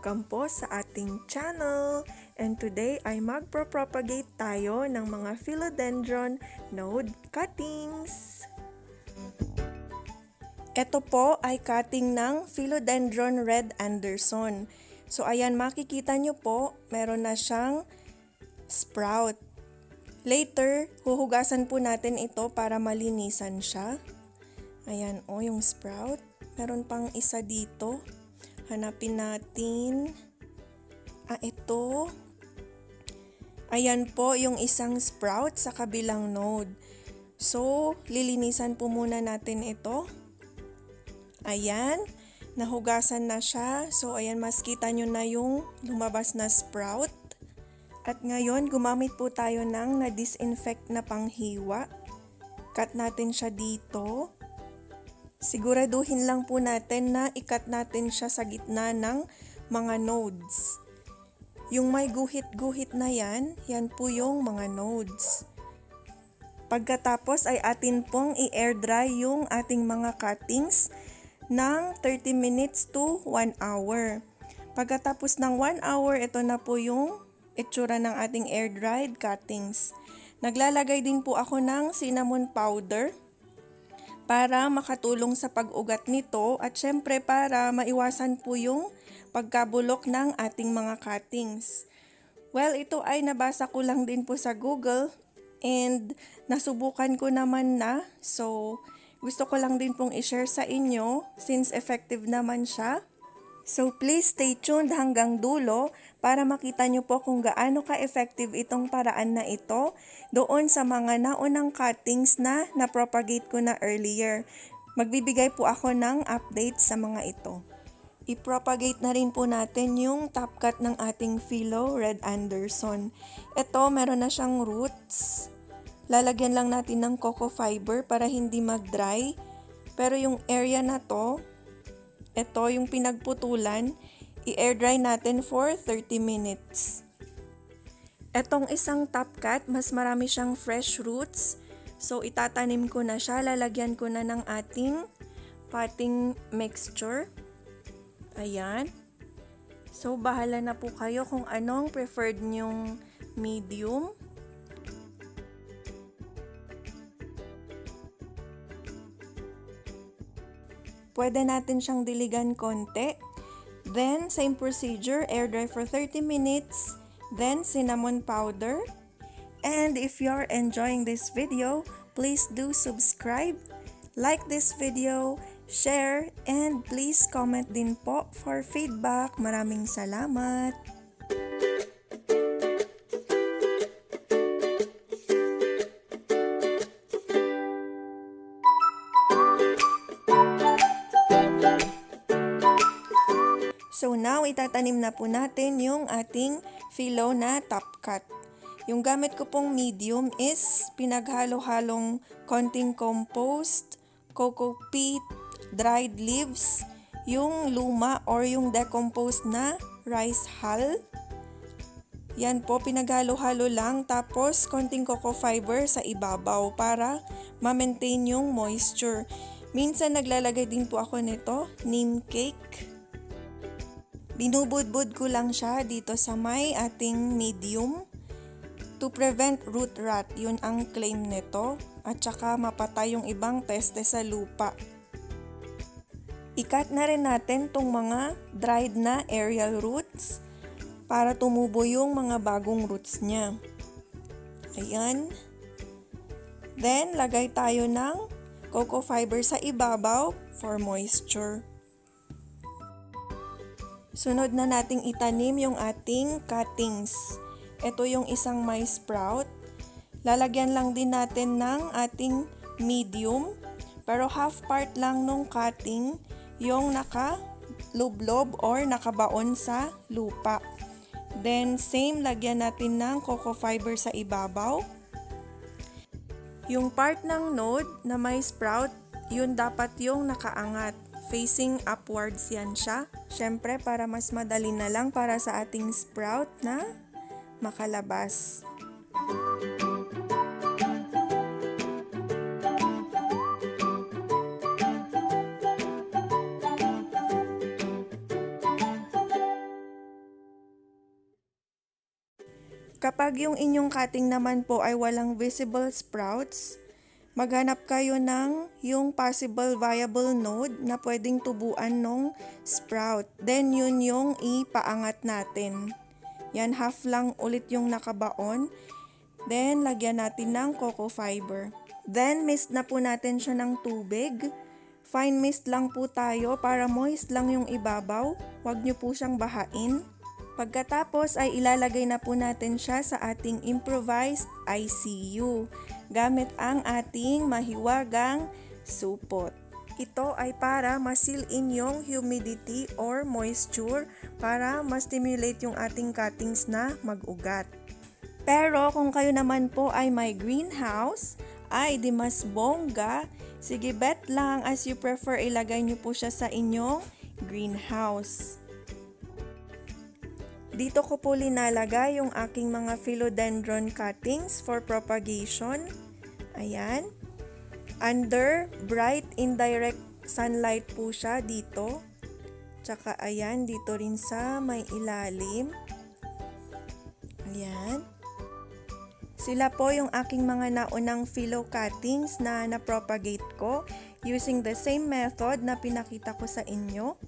Welcome po sa ating channel. And today ay magpro-propagate tayo ng mga philodendron node cuttings. Ito po ay cutting ng Philodendron Red Anderson. So ayan, makikita nyo po, meron na siyang sprout. Later, huhugasan po natin ito para malinisan siya. Ayan o, yung sprout. Meron pang isa dito. Hanapin natin. Ito. Ayan po yung isang sprout sa kabilang node. So, lilinisan po muna natin ito. Ayan. Nahugasan na siya. So, ayan, mas kita nyo na yung lumabas na sprout. At ngayon, gumamit po tayo ng na-disinfect na panghiwa. Cut natin siya dito. Siguraduhin lang po natin na i-cut natin siya sa gitna ng mga nodes. Yung may guhit-guhit na yan po yung mga nodes. Pagkatapos ay atin pong i-air dry yung ating mga cuttings ng 30 minutes to 1 hour. Pagkatapos ng 1 hour, ito na po yung itsura ng ating air-dried cuttings. Naglalagay din po ako ng cinnamon powder para makatulong sa pag-ugat nito at syempre para maiwasan po yung pagkabulok ng ating mga cuttings. Well, ito ay nabasa ko lang din po sa Google and nasubukan ko naman na. So, gusto ko lang din pong i-share sa inyo since effective naman siya. So, please stay tuned hanggang dulo para makita nyo po kung gaano ka-effective itong paraan na ito doon sa mga naunang cuttings na na-propagate ko na earlier. Magbibigay po ako ng update sa mga ito. I-propagate na rin po natin yung top cut ng ating Philo Red Anderson. Ito, meron na siyang roots. Lalagyan lang natin ng coco fiber para hindi mag-dry. Pero yung area na to, ito yung pinagputulan, i-air dry natin for 30 minutes. Etong isang top cut, mas marami siyang fresh roots. So itatanim ko na siya, lalagyan ko na ng ating potting mixture. Ayan. So bahala na po kayo kung anong preferred nyong medium. Pwede natin siyang diligan konti. Then, same procedure, air dry for 30 minutes. Then, cinnamon powder. And if you're enjoying this video, please do subscribe, like this video, share, and please comment din po for feedback. Maraming salamat! So now, itatanim na po natin yung ating Philo na top cut. Yung gamit ko pong medium is pinaghalo-halong konting compost, coco peat, dried leaves, yung luma or yung decomposed na rice hull. Yan po, pinaghalo-halo lang, tapos konting coco fiber sa ibabaw para ma-maintain yung moisture. Minsan naglalagay din po ako nito, neem cake. Binubudbud ko lang siya dito sa may ating medium to prevent root rot. Yun ang claim nito. At saka mapatay yung ibang peste sa lupa. I-cut na rin natin tong mga dried na aerial roots para tumubo yung mga bagong roots niya. Ayan. Then, lagay tayo ng coco fiber sa ibabaw for moisture. Sunod na nating itanim yung ating cuttings. Ito yung isang may sprout. Lalagyan lang din natin ng ating medium. Pero half part lang nung cutting yung naka-lublob or nakabaon sa lupa. Then same, lagyan natin ng coco fiber sa ibabaw. Yung part ng node na may sprout, yun dapat yung nakaangat. Facing upwards yan siya. Syempre, para mas madali na lang para sa ating sprout na makalabas. Kapag yung inyong cutting naman po ay walang visible sprouts, maghanap kayo ng yung possible viable node na pwedeng tubuan ng sprout. Then yun yung ipaangat natin. Yan, half lang ulit yung nakabaon. Then lagyan natin ng cocoa fiber. Then mist na po natin siya ng tubig. Fine mist lang po tayo para moist lang yung ibabaw. Huwag nyo po siyang bahain. Pagkatapos ay ilalagay na po natin siya sa ating improvised ICU gamit ang ating mahiwagang supot. Ito ay para ma-seal in yung humidity or moisture para ma-stimulate yung ating cuttings na mag-ugat. Pero kung kayo naman po ay may greenhouse, ay di mas bongga, sige bet lang, as you prefer ilagay nyo po siya sa inyong greenhouse. Dito ko po linalagay yung aking mga philodendron cuttings for propagation. Ayan. Under bright indirect sunlight po siya dito. Tsaka ayan, dito rin sa may ilalim. Ayan. Sila po yung aking mga naunang philo cuttings na na-propagate ko using the same method na pinakita ko sa inyo.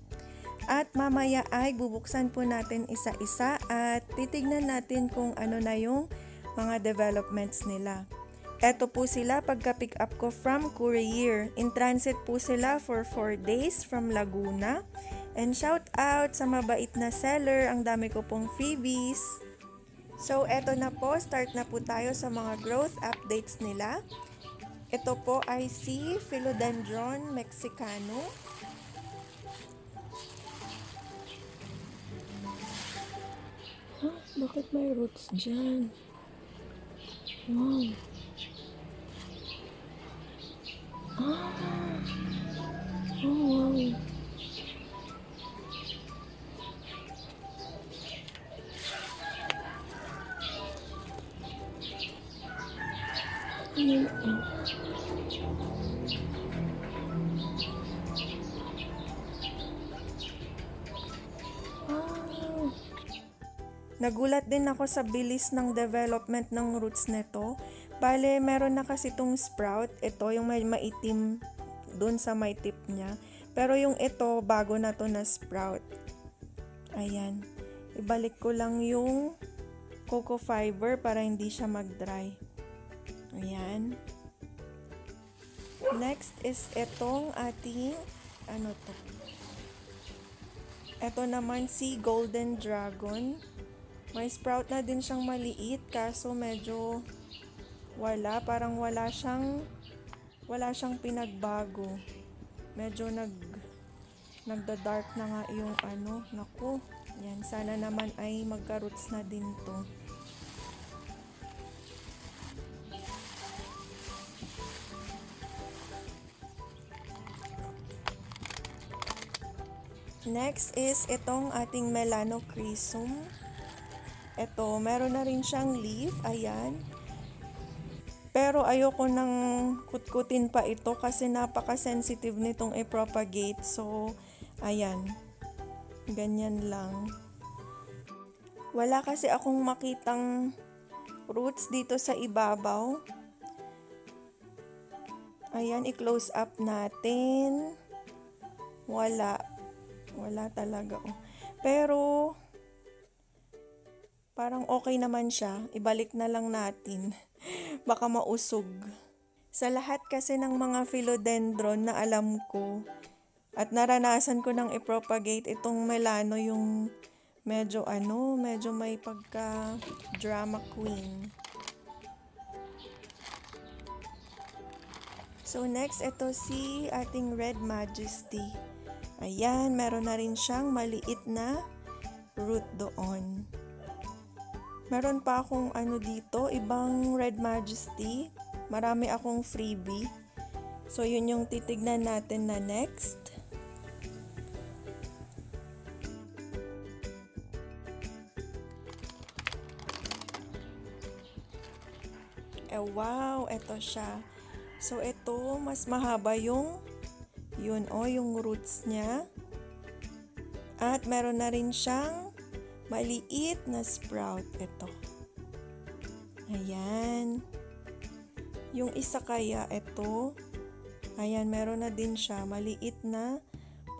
At mamaya ay bubuksan po natin isa-isa at titignan natin kung ano na yung mga developments nila. Eto po sila pagka-pick up ko from courier. In transit po sila for 4 days from Laguna. And shout out sa mabait na seller, ang dami ko pong freebies. So eto na po, start na po tayo sa mga growth updates nila. Ito po ay si Philodendron mexicano. Bakit may roots dyan? Wow. Oh, wow. Nagulat din ako sa bilis ng development ng roots nito. Bale, meron na kasi itong sprout. Ito, yung may maitim dun sa may tip niya. Pero yung ito, bago na to na sprout. Ayan. Ibalik ko lang yung cocoa fiber para hindi siya mag-dry. Ayan. Next is itong ating, ano to? Ito naman si golden dragon. May sprout na din siyang maliit kaso medyo wala, parang wala siyang pinagbago. Medyo nagda-dark na nga yung ano, naku. Yan, sana naman ay magka-roots na din to. Next is itong ating melanochrysum. Ito, meron na rin siyang leaf, ayan. Pero ayoko nang kutkutin pa ito kasi napaka-sensitive nitong i-propagate. So, ayan. Ganyan lang. Wala kasi akong makitang roots dito sa ibabaw. Ayan, i-close up natin. Wala. Wala talaga. Pero parang okay naman siya. Ibalik na lang natin. Baka mausog. Sa lahat kasi ng mga philodendron na alam ko at naranasan ko nang i-propagate, itong melano yung medyo may pagka drama queen. So next, ito si ating red majesty. Ayan, meron na rin siyang maliit na root doon. Meron pa akong dito, ibang red majesty. Marami akong freebie. So yun yung titignan natin na next. Wow, eto siya. So ito, mas mahaba yung roots niya. At meron na rin siyang maliit na sprout ito. Ayan. Yung isa kaya, ito. Ayan, meron na din siya. Maliit na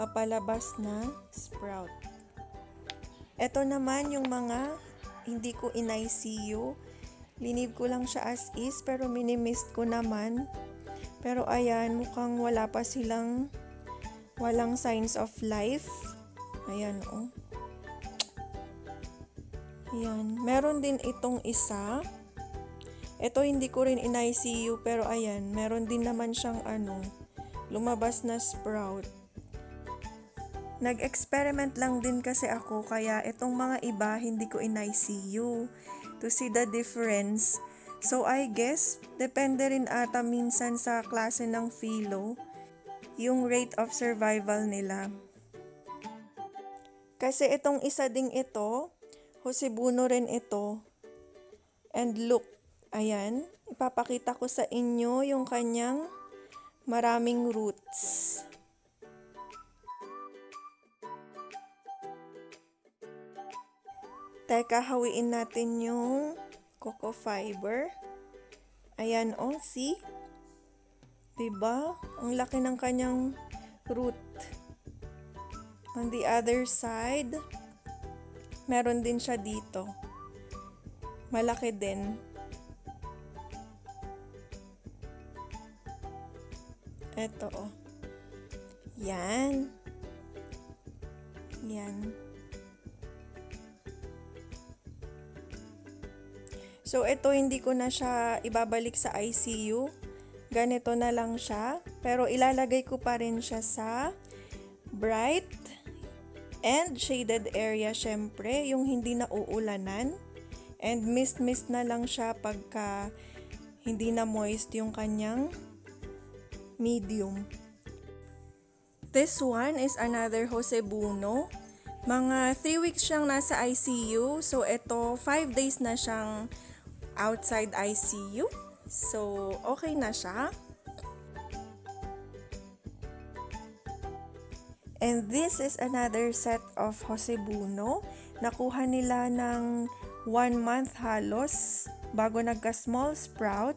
papalabas na sprout. Ito naman yung mga hindi ko in-ICU. Linib ko lang siya as is, pero minimist ko naman. Pero ayan, mukhang wala pa silang walang signs of life. Ayan, oh. Ayan. Meron din itong isa. Ito hindi ko rin in-ICU, pero ayan, meron din naman siyang lumabas na sprout. Nag-experiment lang din kasi ako, kaya itong mga iba hindi ko in-ICU to see the difference. So I guess, depende rin ata minsan sa klase ng philo, yung rate of survival nila. Kasi itong isa ding ito, Hosebuno rin ito. And look, ayan, ipapakita ko sa inyo yung kanyang maraming roots. Teka, hawiin natin yung coco fiber. Ayan, oh, see? Diba? Ang laki ng kanyang root. On the other side, meron din siya dito. Malaki din. Eto, oh. Yan. Yan. So, ito hindi ko na siya ibabalik sa ICU. Ganito na lang siya. Pero ilalagay ko pa rin siya sa bright and shaded area, syempre. Yung hindi na uulanan. And mist-mist na lang siya pagka hindi na moist yung kanyang medium. This one is another Hosebuno. Mga 3 weeks siyang nasa ICU. So, ito 5 days na siyang outside ICU. So, okay na siya. And this is another set of Hosebuno. Nakuha nila ng 1 month halos bago nagka-small sprout.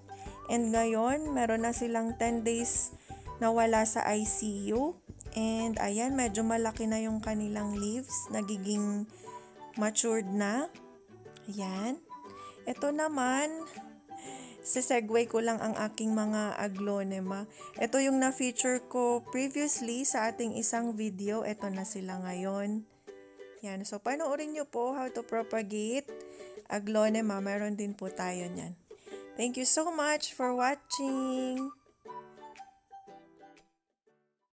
And ngayon, meron na silang 10 days na wala sa ICU. And ayan, medyo malaki na yung kanilang leaves. Nagiging matured na. Ayan. Ito naman, sesegue ko lang ang aking mga aglonema. Ito yung na-feature ko previously sa ating isang video. Ito na sila ngayon. Yan. So, panoorin nyo po how to propagate aglonema. Meron din po tayo niyan. Thank you so much for watching!